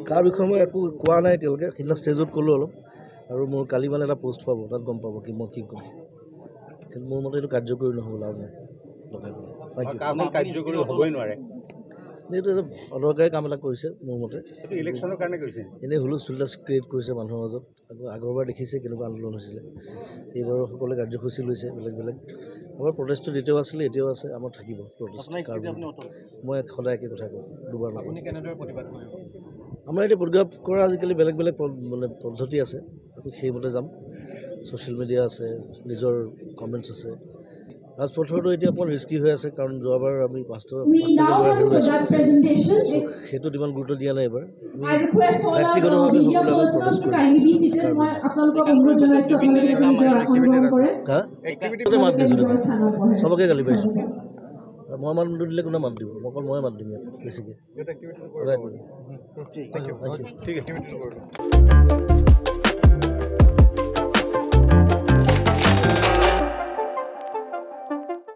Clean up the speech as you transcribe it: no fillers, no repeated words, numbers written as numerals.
কাৰ বিষয়ে মই একো কোৱা নাই এতিয়ালৈকে সিদিনা ষ্টেজত ক'লোঁ অলপ আৰু মোৰ কালি মানে এটা পোষ্ট পাব তাত গম পাব কি মই কি ক'ম কিন্তু মোৰ মতে এইটো কাৰ্যকৰী নহ'ব লাভ নাই লগাই পেলাই কাৰ্যকৰী হ'বই নোৱাৰে এইটো এটা অদৰকাৰী কাম এটা কৰিছে মোৰ মতে ইলেকশ্যনৰ কাৰণে কৰিছে এনেই হুলস্থুলতাছ ক্ৰিয়েট কৰিছে মানুহৰ মাজত আকৌ আগৰবাৰ দেখিছে কেনেকুৱা আন্দোলন হৈছিলে এইবাৰো সকলোৱে কাৰ্যসূচী লৈছে বেলেগ বেলেগ আমাৰ প্ৰটেষ্টটো তেতিয়াও আছিলে এতিয়াও আছে আমাৰ থাকিব প্ৰটেষ্ট মই সদায় একে কথা কওঁ দুবাৰ আপুনি কেনেদৰে প্ৰতিবাদ কৰিব আমাৰ এতিয়া প্ৰতিবাদ কৰা আজিকালি বেলেগ বেলেগ মানে পদ্ধতি আছে আমি সেইমতে যাম ছ'চিয়েল মিডিয়া আছে নিজৰ কমেণ্টছ আছে ৰাজপথৰটো এতিয়া অকণমান ৰিস্কি হৈ আছে কাৰণ যোৱাবাৰ আমি পাঁচটা সেইটোত ইমান গুৰুত্ব দিয়া নাই এইবাৰ ব্যক্তিগতভাৱে মাত দিছোঁ চবকে গালি পাৰিছোঁ মই মাত নিদিলে কোনে মাত দিব অকল ময়ে মাত দিম ইয়াত বেছিকৈ ঠিক আছে